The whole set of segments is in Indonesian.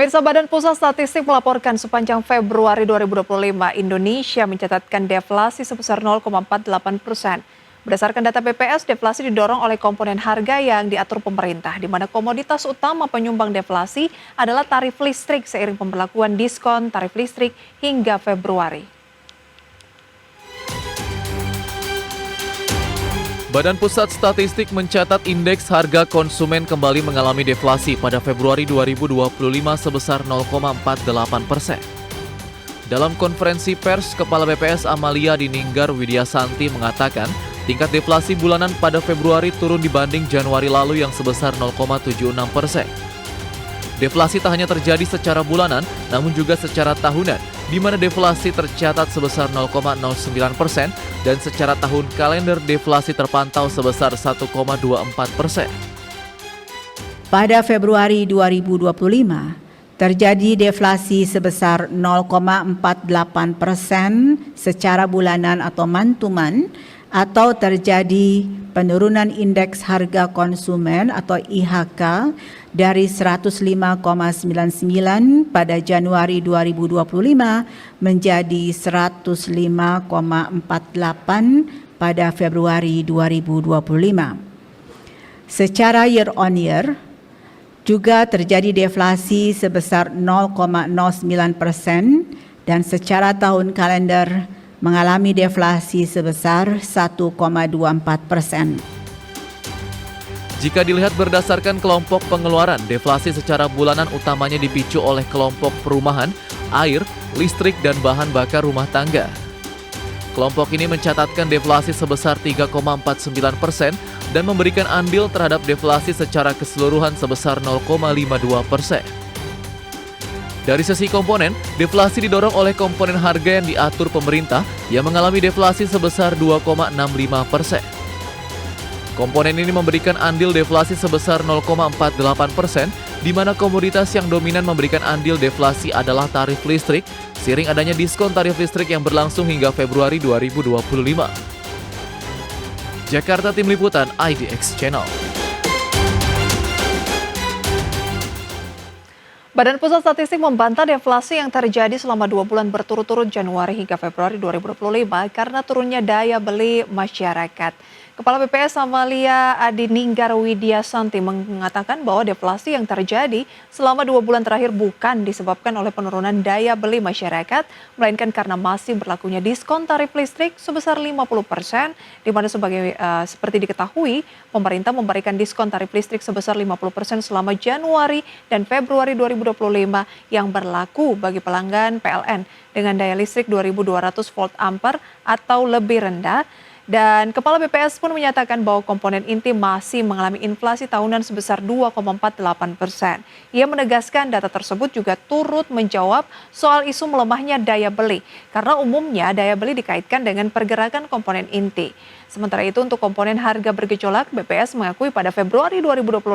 Pemirsa, Badan Pusat Statistik melaporkan sepanjang Februari 2025, Indonesia mencatatkan deflasi sebesar 0,48%. Berdasarkan data BPS, deflasi didorong oleh komponen harga yang diatur pemerintah, di mana komoditas utama penyumbang deflasi adalah tarif listrik seiring pemberlakuan diskon tarif listrik hingga Februari. Badan Pusat Statistik mencatat indeks harga konsumen kembali mengalami deflasi pada Februari 2025 sebesar 0,48%. Dalam konferensi pers, Kepala BPS Amalia Dininggar Widyasanti mengatakan tingkat deflasi bulanan pada Februari turun dibanding Januari lalu yang sebesar 0,76%. Deflasi tak hanya terjadi secara bulanan, namun juga secara tahunan, di mana deflasi tercatat sebesar 0,09% dan secara tahun kalender deflasi terpantau sebesar 1,24%. Pada Februari 2025, terjadi deflasi sebesar 0,48% secara bulanan atau month-to-month, atau terjadi penurunan indeks harga konsumen atau IHK dari 105,99 pada Januari 2025 menjadi 105,48 pada Februari 2025. Secara year on year juga terjadi deflasi sebesar 0,09% dan secara tahun kalender mengalami deflasi sebesar 1,24%. Jika dilihat berdasarkan kelompok pengeluaran, deflasi secara bulanan utamanya dipicu oleh kelompok perumahan, air, listrik, dan bahan bakar rumah tangga. Kelompok ini mencatatkan deflasi sebesar 3,49% dan memberikan andil terhadap deflasi secara keseluruhan sebesar 0,52%. Dari sisi komponen, deflasi didorong oleh komponen harga yang diatur pemerintah yang mengalami deflasi sebesar 2,65%. Komponen ini memberikan andil deflasi sebesar 0,48%, di mana komoditas yang dominan memberikan andil deflasi adalah tarif listrik, seiring adanya diskon tarif listrik yang berlangsung hingga Februari 2025. Jakarta, Tim Liputan IDX Channel. Badan Pusat Statistik membantah deflasi yang terjadi selama 2 bulan berturut-turut Januari hingga Februari 2025 karena turunnya daya beli masyarakat. Kepala BPS Amalia Dininggar Widyasanti mengatakan bahwa deflasi yang terjadi selama 2 bulan terakhir bukan disebabkan oleh penurunan daya beli masyarakat, melainkan karena masih berlakunya diskon tarif listrik sebesar 50%, di mana seperti diketahui, pemerintah memberikan diskon tarif listrik sebesar 50% selama Januari dan Februari 2025 yang berlaku bagi pelanggan PLN dengan daya listrik 2.200 volt ampere atau lebih rendah. Dan Kepala BPS pun menyatakan bahwa komponen inti masih mengalami inflasi tahunan sebesar 2,48%. Ia menegaskan data tersebut juga turut menjawab soal isu melemahnya daya beli, karena umumnya daya beli dikaitkan dengan pergerakan komponen inti. Sementara itu untuk komponen harga bergejolak, BPS mengakui pada Februari 2025,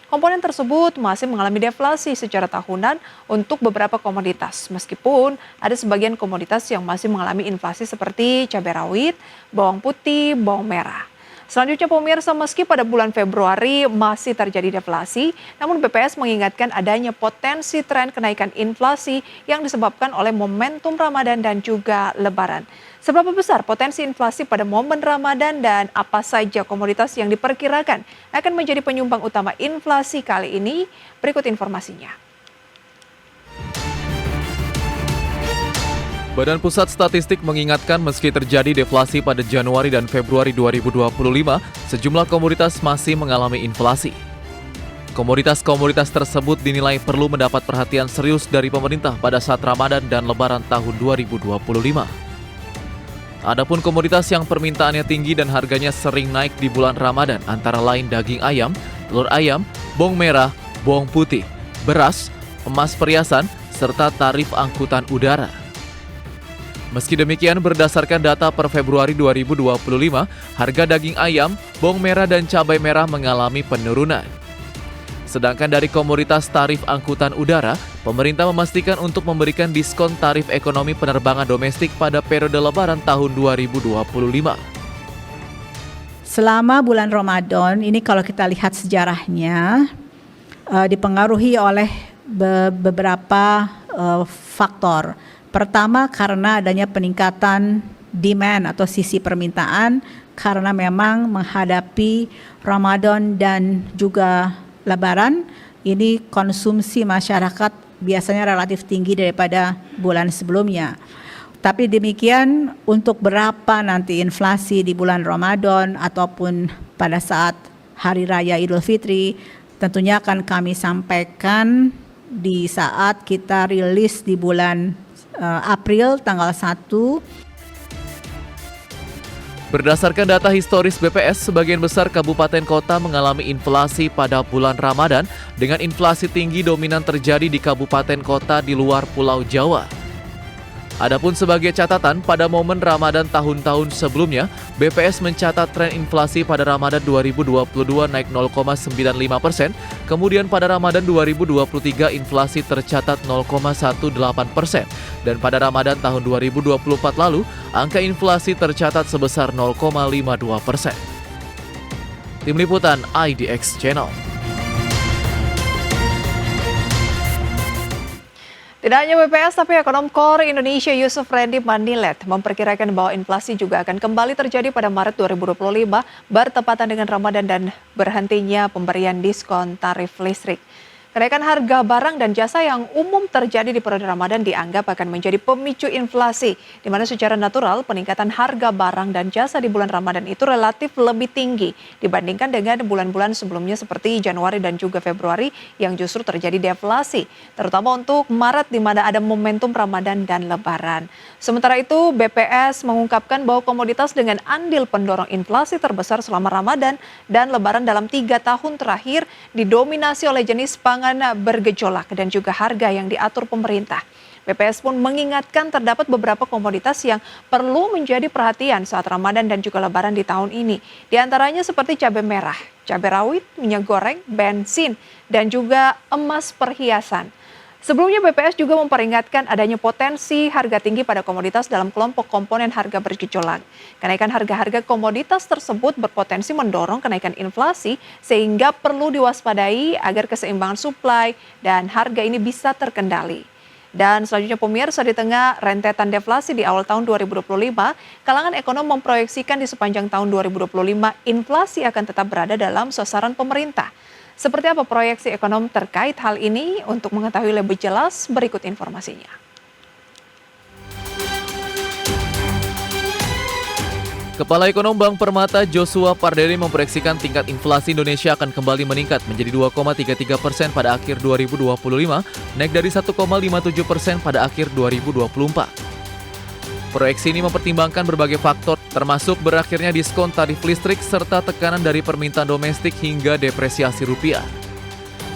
komponen tersebut masih mengalami deflasi secara tahunan untuk beberapa komoditas. Meskipun ada sebagian komoditas yang masih mengalami inflasi seperti cabai rawit, bawang putih, bawang merah. Selanjutnya pemirsa, meski pada bulan Februari masih terjadi deflasi, namun BPS mengingatkan adanya potensi tren kenaikan inflasi yang disebabkan oleh momentum Ramadan dan juga Lebaran. Seberapa besar potensi inflasi pada momen Ramadan dan apa saja komoditas yang diperkirakan akan menjadi penyumbang utama inflasi kali ini? Berikut informasinya. Badan Pusat Statistik mengingatkan meski terjadi deflasi pada Januari dan Februari 2025, sejumlah komoditas masih mengalami inflasi. Komoditas-komoditas tersebut dinilai perlu mendapat perhatian serius dari pemerintah pada saat Ramadan dan Lebaran tahun 2025. Adapun komoditas yang permintaannya tinggi dan harganya sering naik di bulan Ramadan antara lain daging ayam, telur ayam, bawang merah, bawang putih, beras, emas perhiasan, serta tarif angkutan udara. Meski demikian, berdasarkan data per Februari 2025, harga daging ayam, bawang merah, dan cabai merah mengalami penurunan. Sedangkan dari komoditas tarif angkutan udara, pemerintah memastikan untuk memberikan diskon tarif ekonomi penerbangan domestik pada periode Lebaran tahun 2025. Selama bulan Ramadan, ini kalau kita lihat sejarahnya, dipengaruhi oleh beberapa faktor. Pertama, karena adanya peningkatan demand atau sisi permintaan karena memang menghadapi Ramadan dan juga Lebaran, ini konsumsi masyarakat biasanya relatif tinggi daripada bulan sebelumnya. Tapi demikian, untuk berapa nanti inflasi di bulan Ramadan ataupun pada saat Hari Raya Idul Fitri, tentunya akan kami sampaikan di saat kita rilis di bulan April tanggal 1. Berdasarkan data historis BPS, sebagian besar kabupaten kota mengalami inflasi pada bulan Ramadan dengan inflasi tinggi dominan terjadi di kabupaten kota di luar Pulau Jawa. Adapun sebagai catatan, pada momen Ramadan tahun-tahun sebelumnya, BPS mencatat tren inflasi pada Ramadan 2022 naik 0,95%, kemudian pada Ramadan 2023 inflasi tercatat 0,18%, dan pada Ramadan tahun 2024 lalu, angka inflasi tercatat sebesar 0,52%. Tim Liputan IDX Channel. Tidak hanya BPS, tapi ekonom KOR Indonesia Yusuf Randy Manilet memperkirakan bahwa inflasi juga akan kembali terjadi pada Maret 2025 bertepatan dengan Ramadan dan berhentinya pemberian diskon tarif listrik. Kenaikan harga barang dan jasa yang umum terjadi di periode Ramadan dianggap akan menjadi pemicu inflasi, di mana secara natural peningkatan harga barang dan jasa di bulan Ramadan itu relatif lebih tinggi dibandingkan dengan bulan-bulan sebelumnya seperti Januari dan juga Februari yang justru terjadi deflasi, terutama untuk Maret di mana ada momentum Ramadan dan Lebaran. Sementara itu, BPS mengungkapkan bahwa komoditas dengan andil pendorong inflasi terbesar selama Ramadan dan Lebaran dalam 3 tahun terakhir didominasi oleh jenis pangan bergejolak dan juga harga yang diatur pemerintah. BPS pun mengingatkan terdapat beberapa komoditas yang perlu menjadi perhatian saat Ramadan dan juga Lebaran di tahun ini. Di antaranya seperti cabai merah, cabai rawit, minyak goreng, bensin, dan juga emas perhiasan. Sebelumnya BPS juga memperingatkan adanya potensi harga tinggi pada komoditas dalam kelompok komponen harga bergejolak. Kenaikan harga-harga komoditas tersebut berpotensi mendorong kenaikan inflasi sehingga perlu diwaspadai agar keseimbangan suplai dan harga ini bisa terkendali. Dan selanjutnya pemirsa, di tengah rentetan deflasi di awal tahun 2025, kalangan ekonom memproyeksikan di sepanjang tahun 2025 inflasi akan tetap berada dalam sasaran pemerintah. Seperti apa proyeksi ekonom terkait hal ini? Untuk mengetahui lebih jelas, berikut informasinya. Kepala Ekonom Bank Permata Joshua Pardede memproyeksikan tingkat inflasi Indonesia akan kembali meningkat menjadi 2,33% pada akhir 2025, naik dari 1,57% pada akhir 2024. Proyeksi ini mempertimbangkan berbagai faktor, termasuk berakhirnya diskon tarif listrik serta tekanan dari permintaan domestik hingga depresiasi rupiah.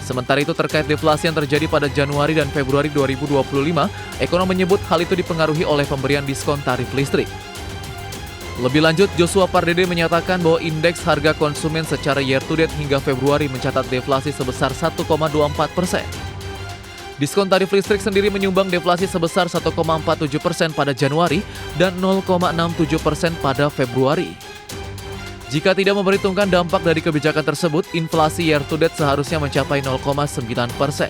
Sementara itu terkait deflasi yang terjadi pada Januari dan Februari 2025, ekonom menyebut hal itu dipengaruhi oleh pemberian diskon tarif listrik. Lebih lanjut, Joshua Pardede menyatakan bahwa indeks harga konsumen secara year to date hingga Februari mencatat deflasi sebesar 1,24%. Diskon tarif listrik sendiri menyumbang deflasi sebesar 1,47% pada Januari dan 0,67% pada Februari. Jika tidak memperhitungkan dampak dari kebijakan tersebut, inflasi year to date seharusnya mencapai 0,9%.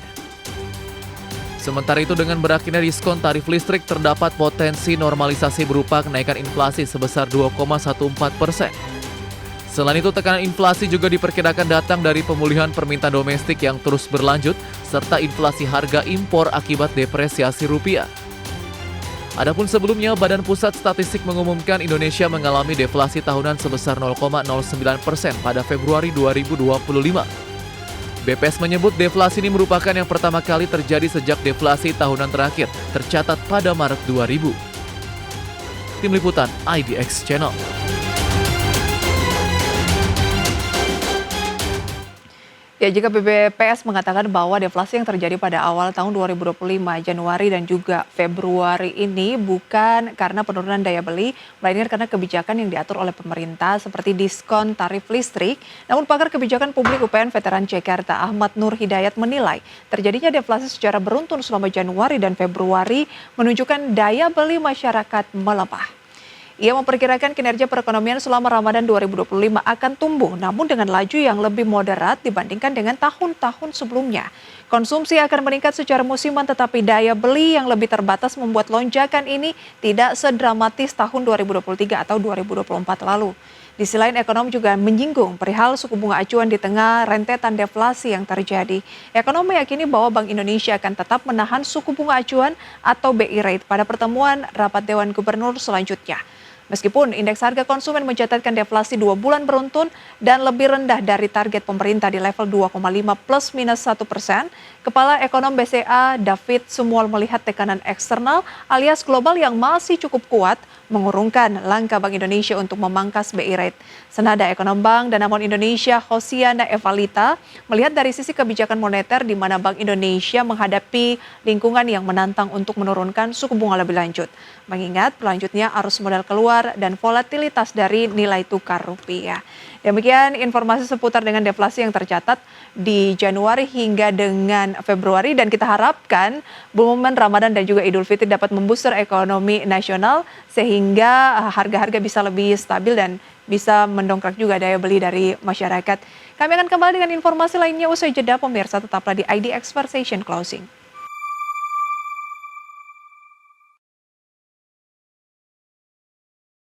Sementara itu dengan berakhirnya diskon tarif listrik terdapat potensi normalisasi berupa kenaikan inflasi sebesar 2,14%. Selain itu, tekanan inflasi juga diperkirakan datang dari pemulihan permintaan domestik yang terus berlanjut, serta inflasi harga impor akibat depresiasi rupiah. Adapun sebelumnya, Badan Pusat Statistik mengumumkan Indonesia mengalami deflasi tahunan sebesar 0,09% pada Februari 2025. BPS menyebut deflasi ini merupakan yang pertama kali terjadi sejak deflasi tahunan terakhir, tercatat pada Maret 2000. Tim Liputan IDX Channel. Ya, jika BPS mengatakan bahwa deflasi yang terjadi pada awal tahun 2025, Januari dan juga Februari ini bukan karena penurunan daya beli, melainkan karena kebijakan yang diatur oleh pemerintah seperti diskon tarif listrik. Namun pakar kebijakan publik UPN Veteran Jakarta Ahmad Nur Hidayat menilai terjadinya deflasi secara beruntun selama Januari dan Februari menunjukkan daya beli masyarakat melemah. Ia memperkirakan kinerja perekonomian selama Ramadan 2025 akan tumbuh, namun dengan laju yang lebih moderat dibandingkan dengan tahun-tahun sebelumnya. Konsumsi akan meningkat secara musiman, tetapi daya beli yang lebih terbatas membuat lonjakan ini tidak sedramatis tahun 2023 atau 2024 lalu. Di sisi lain, ekonom juga menyinggung perihal suku bunga acuan di tengah rentetan deflasi yang terjadi. Ekonom meyakini bahwa Bank Indonesia akan tetap menahan suku bunga acuan atau BI rate pada pertemuan rapat Dewan Gubernur selanjutnya. Meskipun indeks harga konsumen mencatatkan deflasi 2 bulan beruntun dan lebih rendah dari target pemerintah di level 2,5 plus minus 1%, Kepala Ekonom BCA David Sumual melihat tekanan eksternal alias global yang masih cukup kuat mengurungkan langkah Bank Indonesia untuk memangkas BI rate. Senada Ekonom Bank Danamon Indonesia Hosiana Evalita melihat dari sisi kebijakan moneter di mana Bank Indonesia menghadapi lingkungan yang menantang untuk menurunkan suku bunga lebih lanjut. Mengingat berlanjutnya arus modal keluar dan volatilitas dari nilai tukar rupiah. Demikian informasi seputar dengan deflasi yang tercatat di Januari hingga dengan Februari, dan kita harapkan momen Ramadan dan juga Idul Fitri dapat membooster ekonomi nasional sehingga harga-harga bisa lebih stabil dan bisa mendongkrak juga daya beli dari masyarakat. Kami akan kembali dengan informasi lainnya usai jeda, pemirsa tetaplah di ID Expert Session Closing.